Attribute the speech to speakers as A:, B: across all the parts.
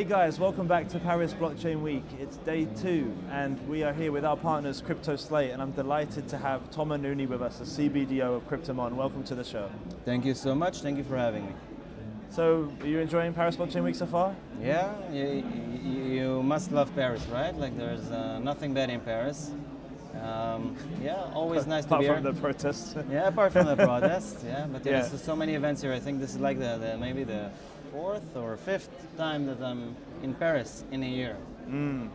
A: guys, welcome back to Paris Blockchain Week. It's day 2 and we are here with our partners Crypto Slate, and I'm delighted to have Tomer Nuni with us, the CBDO of Kryptomon. Welcome to the show.
B: Thank you so much, thank you for having me.
A: So, are you enjoying Paris Blockchain Week so far?
B: Yeah, you must love Paris, right? Like there's nothing bad in Paris. Yeah, always nice to be here.
A: Apart from the protests.
B: Yeah, apart from the protests, yeah. But
A: Yeah.
B: there's so many events here. I think this is like maybe the 4th or 5th time that I'm in Paris in a year.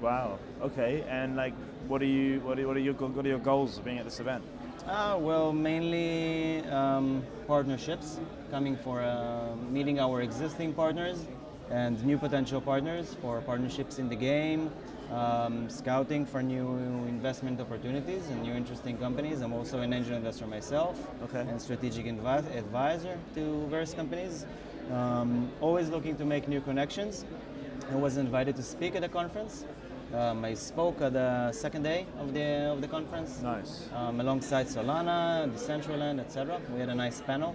A: Wow. Okay. And like, what are your goals of being at this event?
B: Well, mainly partnerships, coming for meeting our existing partners and new potential partners for partnerships in the game, scouting for new investment opportunities and new interesting companies. I'm also an angel investor myself,
A: Okay.
B: and strategic advisor to various companies. Always looking to make new connections. I was invited to speak at the conference. I spoke at the second day of the conference.
A: Nice.
B: Alongside Solana, Decentraland, etc. We had a nice panel.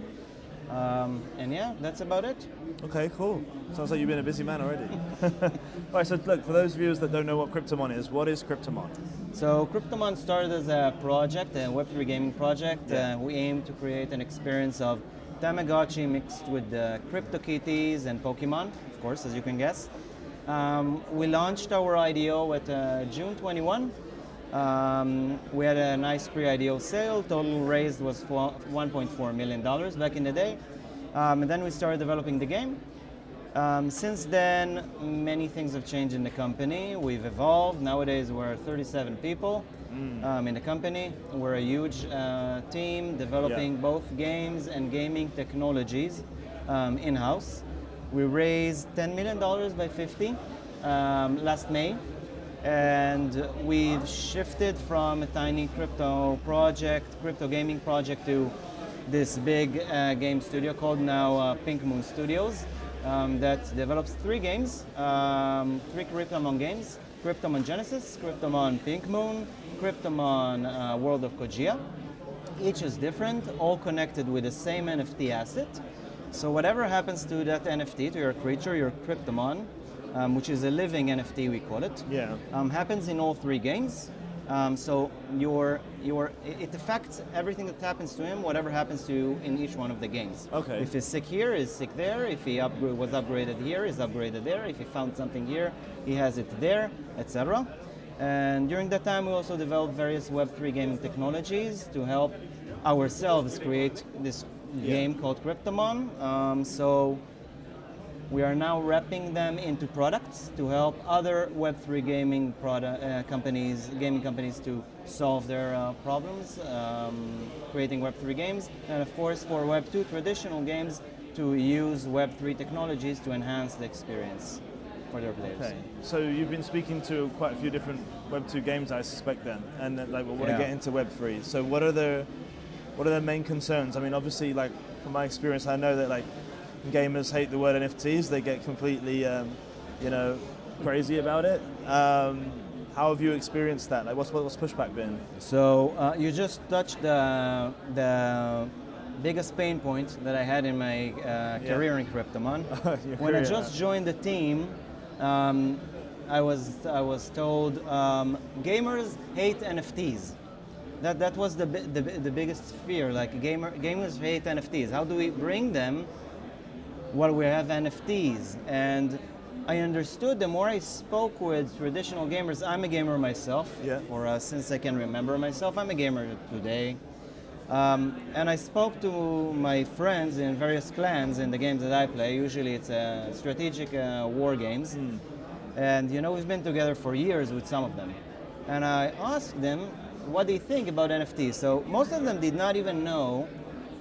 B: And yeah, that's about it.
A: Okay, cool. Sounds like you've been a busy man already. All right, so look, for those viewers that don't know what Kryptomon is, what is Kryptomon?
B: So Kryptomon started as a project, a Web3 gaming project.
A: Yeah.
B: We aim to create an experience of Tamagotchi mixed with CryptoKitties and Pokemon, of course, as you can guess. We launched our IDO at June 21. We had a nice pre-IDO sale. Total raised was $1.4 million back in the day. And then we started developing the game. Since then, many things have changed in the company. We've evolved. Nowadays, we're 37 people in the company. We're a huge team developing both games and gaming technologies in-house. We raised $10 million by 50 last May. And we've shifted from a tiny crypto gaming project, to this big game studio called now Pink Moon Studios that develops 3 games, 3 Kryptomon games: Kryptomon Genesis, Kryptomon Pink Moon, Kryptomon World of Kojia. Each is different, all connected with the same NFT asset. So whatever happens to that NFT, to your creature, your Kryptomon, which is a living NFT, we call it.
A: Yeah.
B: Happens in all 3 games. So it affects everything that happens to him, whatever happens to you in each one of the games.
A: Okay.
B: If he's sick here, he's sick there. If he was upgraded here, he's upgraded there. If he found something here, he has it there, etc. And during that time, we also developed various Web3 gaming technologies to help ourselves create this game called Kryptomon. So we are now wrapping them into products to help other Web3 gaming gaming companies to solve their problems, creating Web3 games, and of course for Web2 traditional games to use Web3 technologies to enhance the experience for their players.
A: Okay. So you've been speaking to quite a few different Web2 games, I suspect then, and then, like, we want to get into Web3. So what are the main concerns? I mean, obviously, like, from my experience, I know that, like, gamers hate the word NFTs. They get completely, crazy about it. How have you experienced that? Like, what's pushback been?
B: So you just touched the biggest pain point that I had in my career in Kryptomon. When I just joined the team, I was told gamers hate NFTs. That was the biggest fear. Like, gamers hate NFTs. How do we bring them? Well, we have NFTs, and I understood the more I spoke with traditional gamers. I'm a gamer myself, since I can remember myself. I'm a gamer today. And I spoke to my friends in various clans in the games that I play. Usually it's strategic war games. And we've been together for years with some of them. And I asked them what they think about NFTs. So most of them did not even know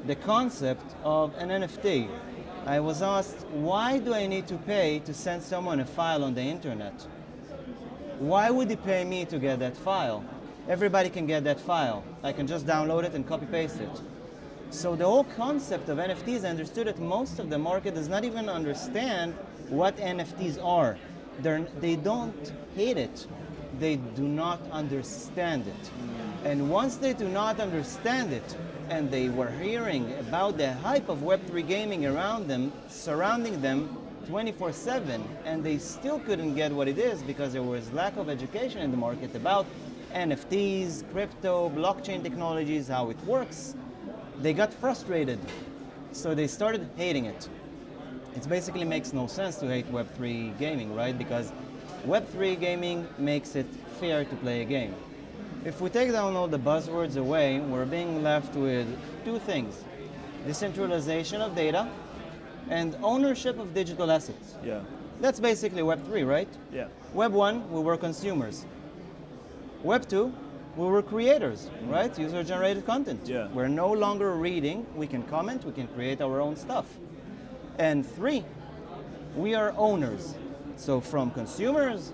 B: the concept of an NFT. I was asked, why do I need to pay to send someone a file on the internet? Why would he pay me to get that file? Everybody can get that file. I can just download it and copy paste it. So the whole concept of NFTs, I understood that most of the market does not even understand what NFTs are. They don't hate it. They do not understand it. And once they do not understand it, and they were hearing about the hype of Web3 gaming around them, surrounding them, 24/7, and they still couldn't get what it is because there was lack of education in the market about NFTs, crypto, blockchain technologies, how it works. They got frustrated, so they started hating it. It basically makes no sense to hate Web3 gaming, right? Because Web3 gaming makes it fair to play a game. If we take down all the buzzwords away, we're being left with two things: decentralization of data and ownership of digital assets.
A: Yeah.
B: That's basically Web3, right?
A: Yeah.
B: Web 1, we were consumers. Web 2, we were creators, right? User-generated content.
A: Yeah.
B: We're no longer reading, we can comment, we can create our own stuff. And 3, we are owners. So from consumers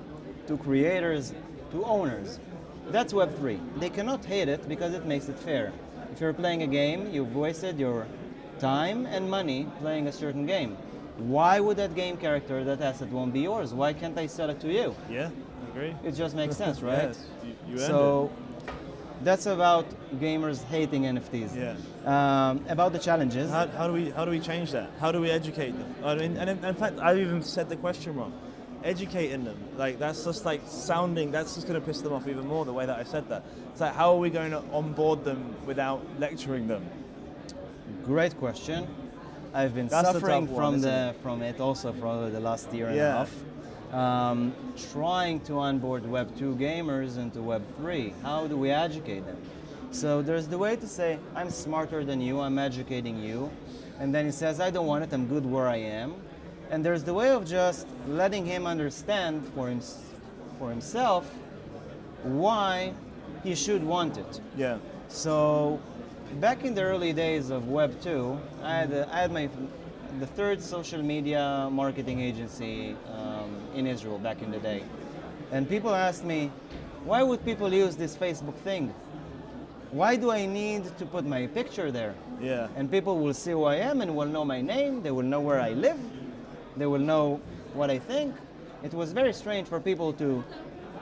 B: to creators to owners. That's Web 3. They cannot hate it because it makes it fair. If you're playing a game, you've wasted your time and money playing a certain game. Why would that game character, that asset won't be yours? Why can't I sell it to you?
A: Yeah, I agree.
B: It just makes sense, right?
A: Yes, you earned
B: so that's about gamers hating NFTs.
A: Yeah.
B: About the challenges.
A: How do we change that? How do we educate them? I mean, and in fact, I even said the question wrong. Educating them, like that's just like sounding. That's just going to piss them off even more. The way that I said that. It's like, how are we going to onboard them without lecturing them?
B: Great question. I've been
A: That's
B: suffering
A: one,
B: from it also for the last year and a half. Trying to onboard Web 2 gamers into Web 3. How do we educate them? So there's the way to say, I'm smarter than you, I'm educating you. And then he says, I don't want it, I'm good where I am. And there's the way of just letting him understand for himself why he should want it.
A: Yeah.
B: So back in the early days of Web 2, I had the third social media marketing agency in Israel back in the day. And people asked me, why would people use this Facebook thing? Why do I need to put my picture there?
A: Yeah.
B: And people will see who I am and will know my name, they will know where I live, they will know what I think. It was very strange for people to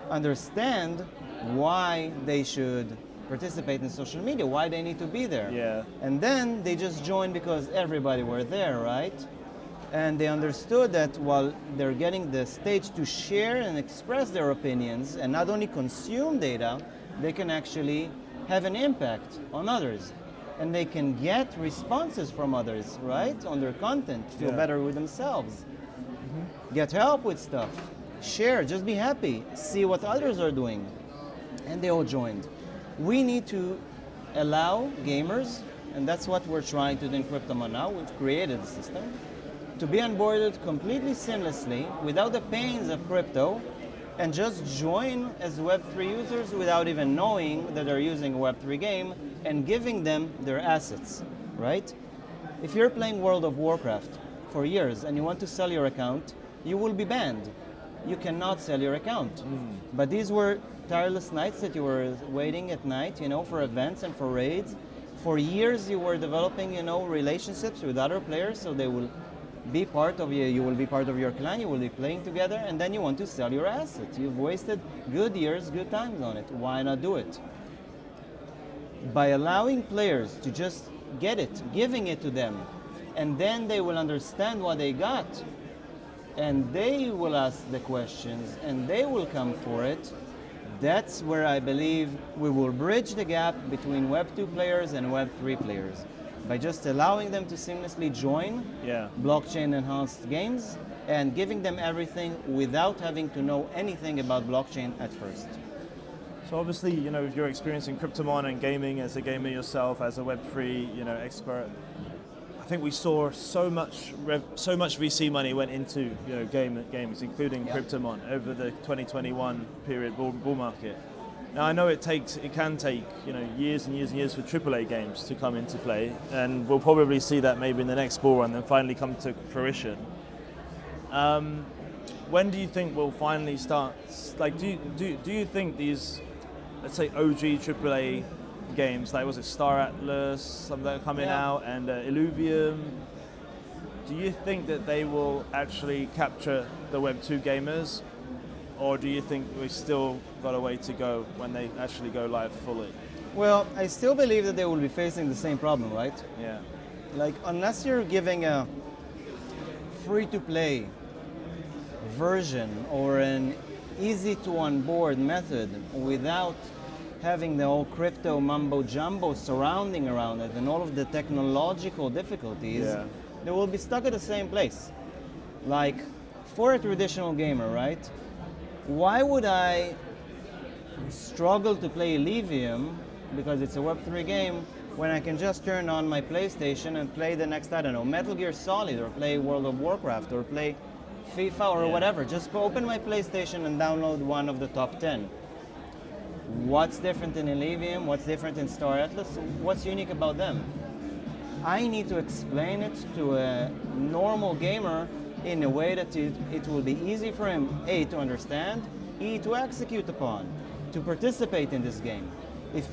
B: understand why they should participate in social media, why they need to be there.
A: Yeah.
B: And then they just joined because everybody were there, right? And they understood that while they're getting the stage to share and express their opinions and not only consume data, they can actually have an impact on others. And they can get responses from others, right? On their content, feel better with themselves. Get help with stuff, share, just be happy, see what others are doing. And they all joined. We need to allow gamers, and that's what we're trying to do in Kryptomon now. We've created a system to be onboarded completely seamlessly without the pains of crypto and just join as Web3 users without even knowing that they're using a Web3 game and giving them their assets, right? If you're playing World of Warcraft for years and you want to sell your account, you will be banned. You cannot sell your account. But these were tireless nights that you were waiting at night, for events and for raids. For years you were developing, relationships with other players so they will be part of you will be part of your clan, you will be playing together, and then you want to sell your assets. You've wasted good years, good times on it. Why not do it? By allowing players to just get it, giving it to them, and then they will understand what they got, and they will ask the questions, and they will come for it. That's where I believe we will bridge the gap between Web 2 players and Web 3 players by just allowing them to seamlessly join blockchain-enhanced games and giving them everything without having to know anything about blockchain at first.
A: So obviously, with your experience in Kryptomon and gaming, as a gamer yourself, as a Web3, expert, I think we saw so much VC money went into games, including Kryptomon over the 2021 period bull market. Now I know it can take years and years and years for AAA games to come into play, and we'll probably see that maybe in the next bull run and finally come to fruition. When do you think we'll finally start? Like, do you think these, let's say, OG AAA games, like was it Star Atlas, some that are coming out, and Illuvium, do you think that they will actually capture the Web 2 gamers? Or do you think we still got a way to go when they actually go live fully?
B: Well, I still believe that they will be facing the same problem, right?
A: Yeah.
B: Like, unless you're giving a free-to-play version or an easy to onboard method without having the whole crypto mumbo jumbo surrounding around it and all of the technological difficulties, they will be stuck at the same place. Like, for a traditional gamer, right? Why would I struggle to play Elysium, because it's a Web3 game, when I can just turn on my PlayStation and play the next, I don't know, Metal Gear Solid, or play World of Warcraft, or play FIFA, or whatever. Just open my PlayStation and download one of the top 10. What's different in Elysium? What's different in Star Atlas? What's unique about them? I need to explain it to a normal gamer in a way that it will be easy for him, A, to understand, E, to execute upon, to participate in this game. If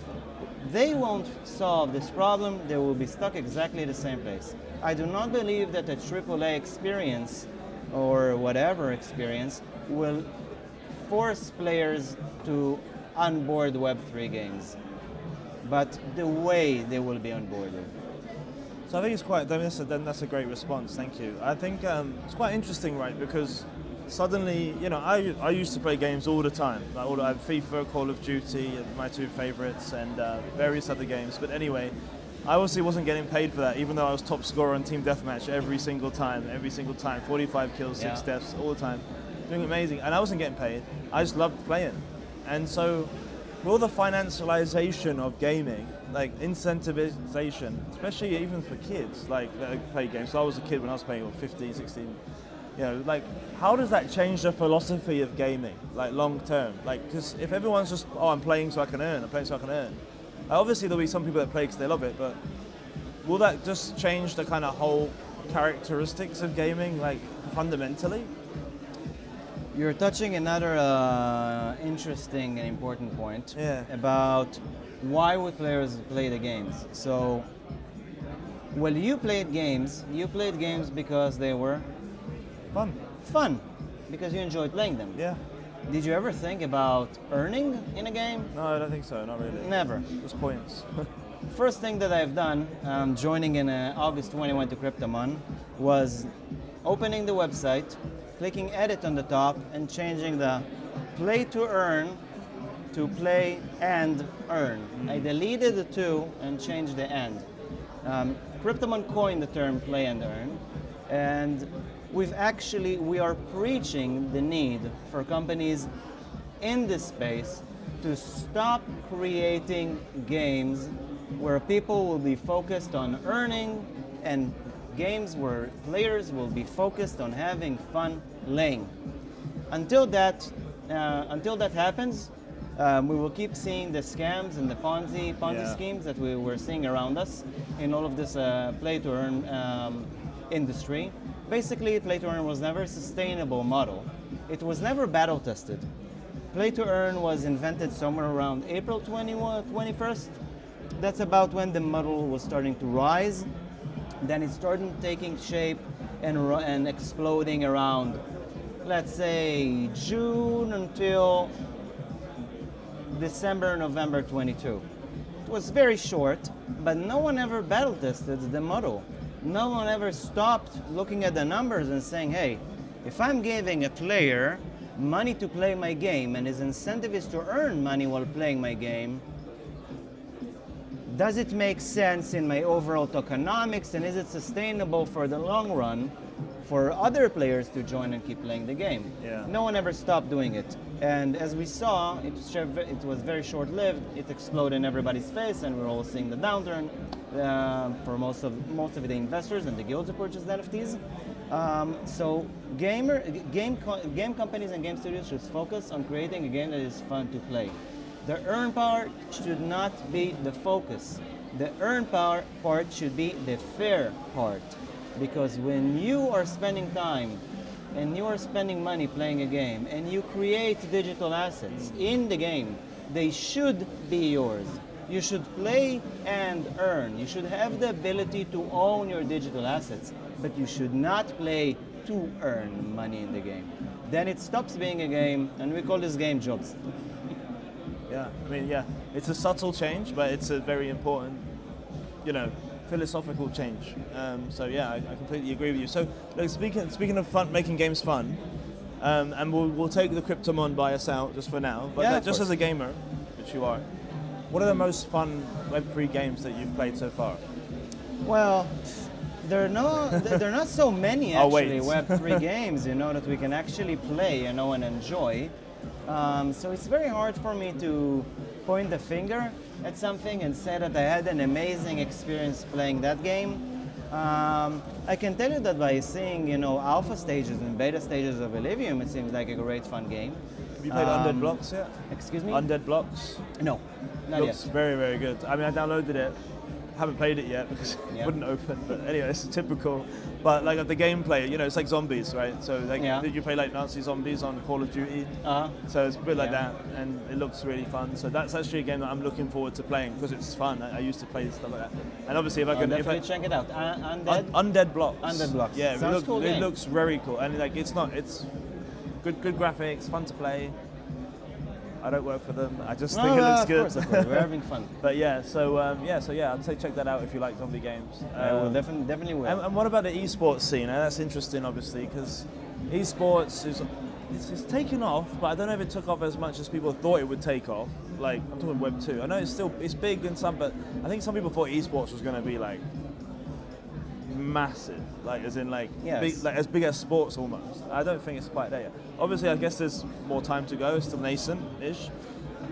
B: they won't solve this problem, they will be stuck exactly the same place. I do not believe that a AAA experience or whatever experience will force players to onboard Web3 games, but the way they will be onboarded.
A: So I think that's a great response, thank you. I think it's quite interesting, right, because suddenly, I used to play games all the time. I had FIFA, Call of Duty, my two favorites, and various other games. But anyway, I obviously wasn't getting paid for that, even though I was top scorer on Team Deathmatch every single time, 45 kills, 6 deaths, all the time, doing amazing. And I wasn't getting paid, I just loved playing. And so, with all the financialization of gaming, like incentivization, especially even for kids, like that play games. So I was a kid when I was playing, 15, 16, like, how does that change the philosophy of gaming, like long term? Like, because if everyone's just, I'm playing so I can earn, obviously there'll be some people that play because they love it, but will that just change the kind of whole characteristics of gaming, like, fundamentally?
B: You're touching another interesting and important point about why would players play the games. So, when you played games because they were fun, because you enjoyed playing them.
A: Yeah.
B: Did you ever think about earning in a game?
A: No, I don't think so, not really.
B: Never.
A: Just points.
B: First thing that I've done, joining in August 21 to Kryptomon, was opening the website, clicking edit on the top, and changing the play to earn to play and earn. I deleted the two and changed the and. Kryptomon coined the term play and earn, and we are preaching the need for companies in this space to stop creating games where people will be focused on earning and games where players will be focused on having fun playing. Until that happens, we will keep seeing the scams and the Ponzi schemes that we were seeing around us in all of this play-to-earn industry. Basically, play-to-earn was never a sustainable model. It was never battle-tested. Play-to-earn was invented somewhere around April 21st. That's about when the model was starting to rise. Then it started taking shape and exploding around, let's say, June until December, November 22. It was very short, but no one ever battle tested the model. No one ever stopped looking at the numbers and saying, hey, if I'm giving a player money to play my game and his incentive is to earn money while playing my game, does it make sense in my overall tokenomics, and is it sustainable for the long run for other players to join and keep playing the game?
A: Yeah.
B: No one ever stopped doing it. And as we saw, it was very short-lived. It exploded in everybody's face, and we're all seeing the downturn for most of the investors and the guilds who purchased NFTs. So game companies and game studios should focus on creating a game that is fun to play. The earn part should not be the focus. The earn part should be the fair part. Because when you are spending time and you are spending money playing a game and you create digital assets in the game, they should be yours. You should play and earn. You should have the ability to own your digital assets, but you should not play to earn money in the game. Then it stops being a game, and we call this game jobs.
A: Yeah, it's a subtle change, but it's a very important, philosophical change. I completely agree with you. So, speaking of fun, making games fun, And we'll take the Kryptomon bias out just for now. But
B: Yeah,
A: just as a gamer, which you are, what are the most fun Web3 games that you've played so far?
B: Well, there are not so many
A: I'll wait.
B: actually Web3 games, that we can actually play, and enjoy. So it's very hard for me to point the finger at something and say that I had an amazing experience playing that game. I can tell you that by seeing, alpha stages and beta stages of Elysium, it seems like a great fun game.
A: Have you played Undead Blocks yet?
B: Excuse me?
A: Undead Blocks?
B: No, not
A: Looks
B: yet.
A: very, very good. I mean, I downloaded it. Haven't played it yet because
B: Yeah.
A: it wouldn't open. But anyway, it's typical. But like the gameplay, it's like zombies, right? So like, did you play like Nazi zombies on Call of Duty?
B: Uh-huh.
A: So it's a bit like that, and it looks really fun. So that's actually a game that I'm looking forward to playing because it's fun. I used to play stuff like that. And obviously, if I could,
B: Definitely check it out.
A: Undead Blocks.
B: Undead Blocks.
A: Yeah,
B: Sounds
A: it looks very cool, and like it's good graphics, fun to play. I don't work for them. I just think it looks good.
B: Of course. We're having fun.
A: But I'd say check that out if you like zombie games.
B: I will definitely will.
A: And what about the esports scene? That's interesting, obviously, because esports it's taken off, but I don't know if it took off as much as people thought it would take off. Like I'm talking Web 2. I know it's big and some, but I think some people thought esports was going to be like massive, like as in like,
B: yes.
A: as big as sports almost. I don't think it's quite there yet. Obviously, I guess there's more time to go. It's still nascent-ish.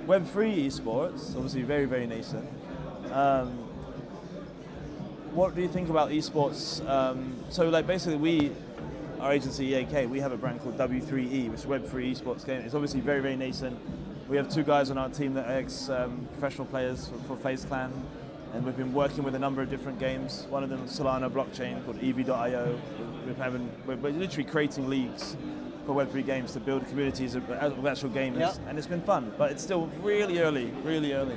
A: Web3 esports, obviously very, very nascent. What do you think about esports? So like basically our agency EAK, we have a brand called W3E, which is Web3 esports game. It's obviously very, very nascent. We have 2 guys on our team that are ex-professional players for FaZe Clan. And we've been working with a number of different games. One of them is Solana blockchain called EV.io. We're literally creating leagues for Web3 games to build communities of actual gamers. And it's been fun, but it's still really early, really early.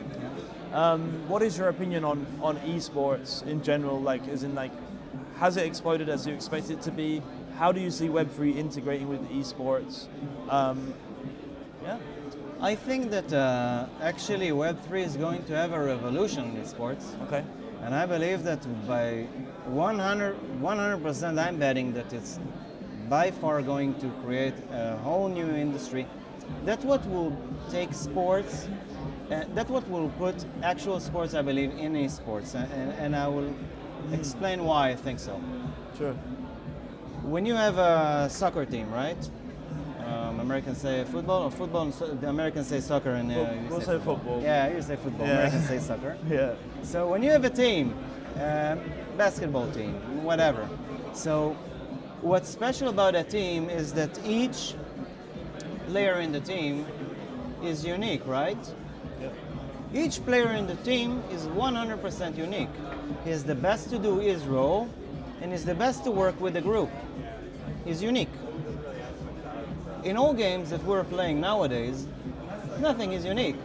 A: What is your opinion on esports in general? Like, as in like, has it exploded as you expect it to be? How do you see Web3 integrating with esports?
B: I think that actually Web3 is going to have a revolution in sports.
A: Okay.
B: And I believe that by 100% I'm betting that it's by far going to create a whole new industry. That's what will take sports, that's what will put actual sports, I believe, in esports. And I will explain why I think so.
A: Sure.
B: When you have a soccer team, right? Americans say football, or football, the Americans say soccer, and
A: we'll say football.
B: Yeah, you say football.
A: Yeah.
B: Americans say soccer.
A: Yeah.
B: So when you have a team, basketball team, whatever. So what's special about a team is that each player in the team is unique, right?
A: Yeah.
B: Each player in the team is 100% unique. He's the best to do his role, and he's the best to work with the group. He's unique. In all games that we're playing nowadays, nothing is unique.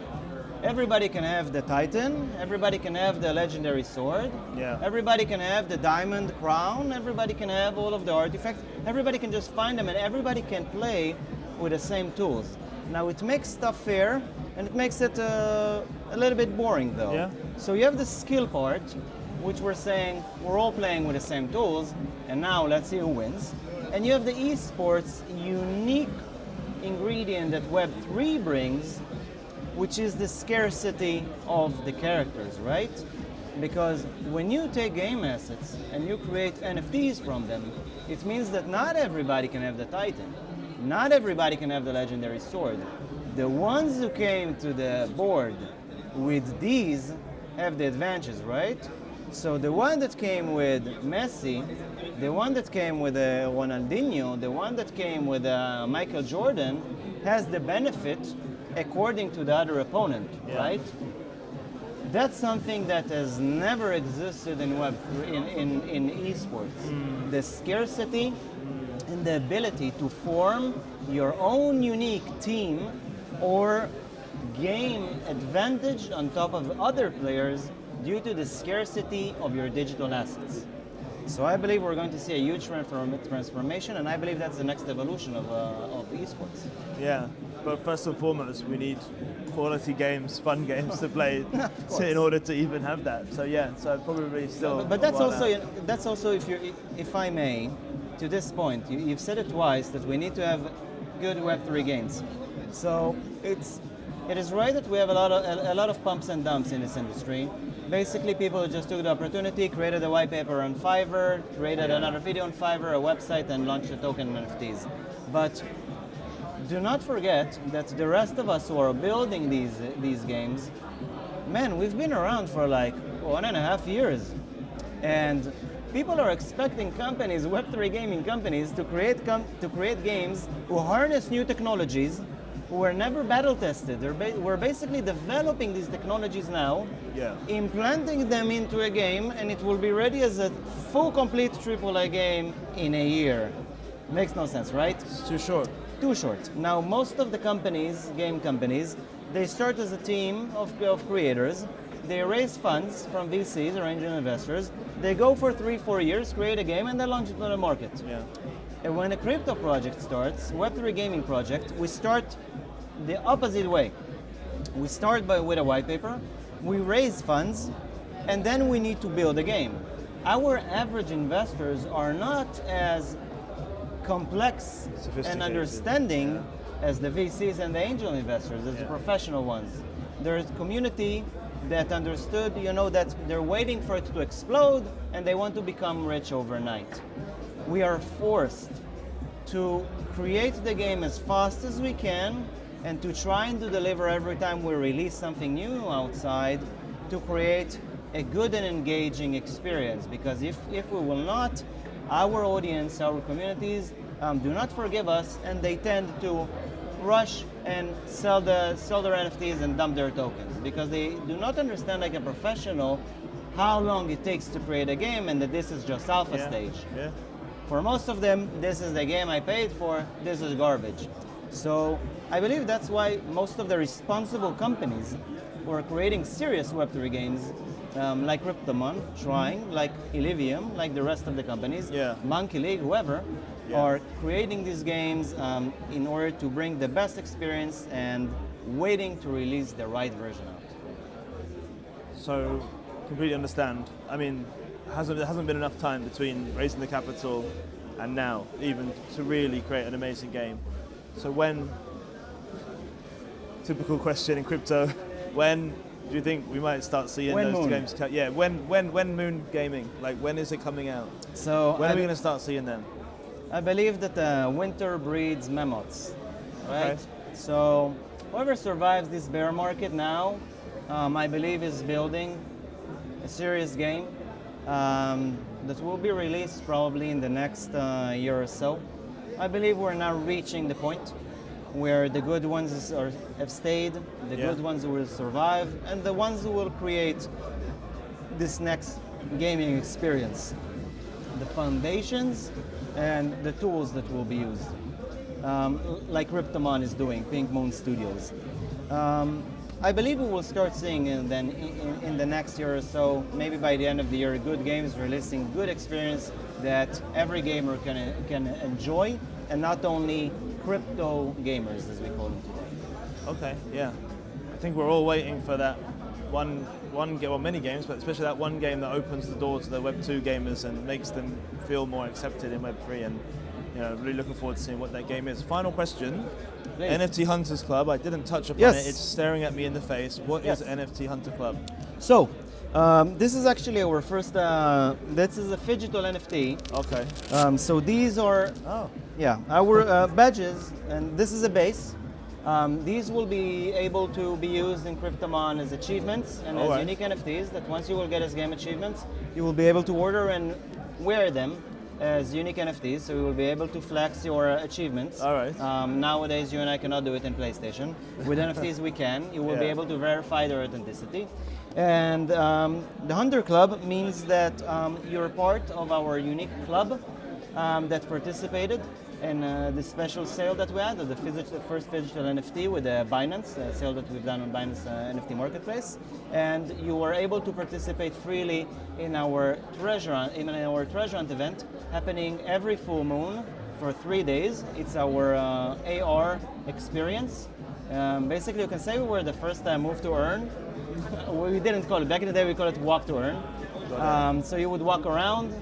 B: Everybody can have the Titan, everybody can have the legendary sword, everybody can have the diamond crown, everybody can have all of the artifacts, everybody can just find them, and everybody can play with the same tools. Now it makes stuff fair, and it makes it a little bit boring though.
A: Yeah.
B: So you have the skill part, which we're saying we're all playing with the same tools, and now let's see who wins. And you have the esports unique ingredient that Web3 brings, which is the scarcity of the characters, right? Because when you take game assets and you create NFTs from them, it means that not everybody can have the Titan. Not everybody can have the legendary sword. The ones who came to the board with these have the advantages, right? So the one that came with Messi, the one that came with Ronaldinho, the one that came with Michael Jordan has the benefit according to the other opponent, right? That's something that has never existed in Web3, in esports. The scarcity and the ability to form your own unique team or gain advantage on top of other players due to the scarcity of your digital assets. So I believe we're going to see a huge transformation, and I believe that's the next evolution of esports.
A: Yeah, but first and foremost, we need quality games, fun games to play in order to even have that. So so probably still.
B: But that's also if I may, to this point, you've said it twice that we need to have good Web3 games. So it is right that we have a lot of pumps and dumps in this industry. Basically, people just took the opportunity, created a white paper on Fiverr, created another video on Fiverr, a website, and launched a token NFTs. But do not forget that the rest of us who are building these games, man, we've been around for like 1.5 years. And people are expecting companies, Web3 gaming companies, to create games who harness new technologies, who were never battle tested. We're basically developing these technologies now, implanting them into a game, and it will be ready as a full, complete AAA game in a year. Makes no sense, right?
A: It's too short.
B: Too short. Now, most of the companies, game companies, they start as a team of creators. They raise funds from VCs or angel investors. They go for 3-4 years, create a game, and they launch it on the market.
A: Yeah.
B: And when a crypto project starts, Web3 gaming project, we start the opposite way. We start with a white paper, we raise funds, and then we need to build a game. Our average investors are not as complex and understanding as the VCs and the angel investors, as the professional ones. There's a community that understood, that they're waiting for it to explode and they want to become rich overnight. We are forced to create the game as fast as we can and to try and to deliver every time we release something new outside to create a good and engaging experience. Because if we will not, our audience, our communities do not forgive us, and they tend to rush and sell their NFTs and dump their tokens because they do not understand like a professional how long it takes to create a game and that this is just alpha stage.
A: Yeah.
B: For most of them, this is the game I paid for, this is garbage. So I believe that's why most of the responsible companies who are creating serious Web3 games, like Kryptomon, trying, like Illivium, like the rest of the companies, Monkey League, whoever, are creating these games in order to bring the best experience and waiting to release the right version out.
A: So, completely understand. I mean, there hasn't been enough time between raising the capital and now, even to really create an amazing game. So typical question in crypto, when do you think we might start seeing those games? Yeah, when Moon Gaming? Like, when is it coming out?
B: So
A: when are we going to start seeing them?
B: I believe that winter breeds mammoths, right? Okay. So whoever survives this bear market now, I believe is building a serious game that will be released probably in the next year or so. I believe we're now reaching the point where the good ones have stayed, the good ones will survive, and the ones who will create this next gaming experience. The foundations and the tools that will be used, like Kryptomon is doing, Pink Moon Studios. I believe we will start seeing in the next year or so, maybe by the end of the year, good games releasing good experience that every gamer can enjoy, and not only crypto gamers, as we call them today.
A: Okay, yeah. I think we're all waiting for that one game, well, many games, but especially that one game that opens the door to the Web2 gamers and makes them feel more accepted in Web3, and really looking forward to seeing what that game is. Final question. Please. NFT Hunters Club, I didn't touch upon it, it's staring at me in the face. What is NFT Hunter Club?
B: So, this is actually our first, this is a digital NFT.
A: Okay.
B: So these are, our badges, and this is a base. These will be able to be used in Kryptomon as achievements and as unique NFTs that once you will get as game achievements, you will be able to order and wear them as unique NFTs, so you will be able to flex your achievements.
A: All right.
B: Nowadays, you and I cannot do it in PlayStation. With NFTs, we can. You will be able to verify their authenticity. And the Hunter Club means that you're part of our unique club that participated in the special sale that we had, the first digital NFT with Binance, a sale that we've done on Binance NFT Marketplace. And you were able to participate freely in our treasure hunt event happening every full moon for 3 days. It's our AR experience. Basically, you can say we were the first move to earn. We didn't call it, back in the day we called it walk to earn. So you would walk around,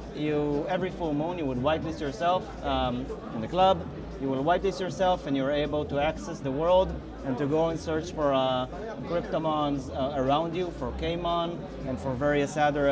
B: every full moon you would whitelist yourself in the club, You will whitelist yourself and you're able to access the world and to go and search for Kryptomons around you, for Kmon, and for various other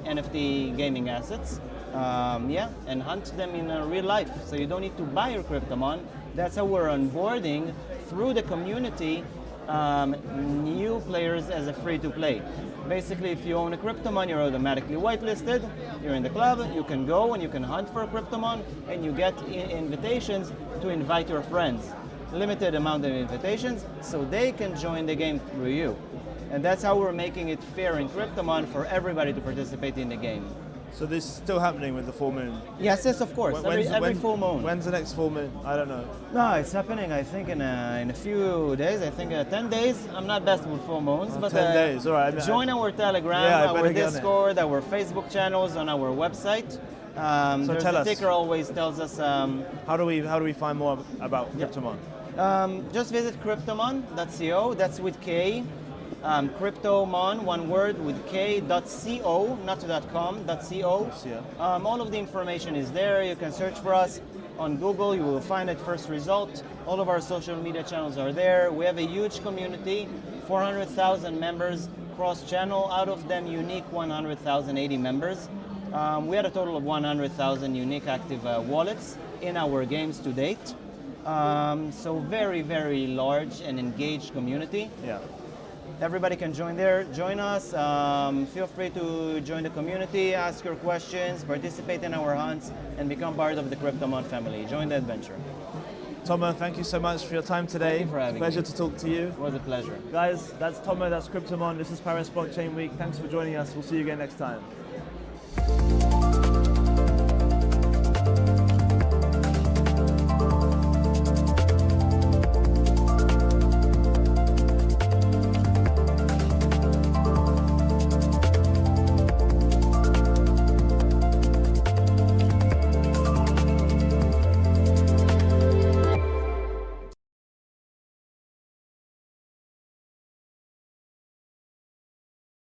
B: NFT gaming assets. And hunt them in real life. So you don't need to buy your Kryptomon. That's how we're onboarding through the community new players as a free-to-play. Basically, if you own a Kryptomon, you're automatically whitelisted. You're in the club. You can go and you can hunt for a Kryptomon, and you get invitations to invite your friends. Limited amount of invitations, so they can join the game through you. And that's how we're making it fair in Kryptomon for everybody to participate in the game.
A: So this is still happening with the full moon?
B: Yes, of course. Every full moon.
A: When's the next full moon? I don't know.
B: No, it's happening, I think, in a few days. I think 10 days. I'm not best with full moons, but
A: 10 days. All right.
B: Join our Telegram, our Discord, our Facebook channels, on our website.
A: So tell us.
B: The ticker always tells us.
A: How do we find more about Kryptomon?
B: Just visit kryptomon.co. That's with K. Kryptomon, one word, with K.co, not .com, .co. All of the information is there. You can search for us on Google. You will find it first result. All of our social media channels are there. We have a huge community, 400,000 members cross-channel. Out of them, unique 100,080 members. We had a total of 100,000 unique active wallets in our games to date. So very, very large and engaged community.
A: Yeah.
B: Everybody can join there. Join us. Feel free to join the community, ask your questions, participate in our hunts, and become part of the Kryptomon family. Join the adventure.
A: Tomer, thank you so much for your time today.
B: Thank you for having me.
A: Pleasure to talk to you.
B: It was a pleasure.
A: Guys, that's Tomer, that's Kryptomon. This is Paris Blockchain Week. Thanks for joining us. We'll see you again next time.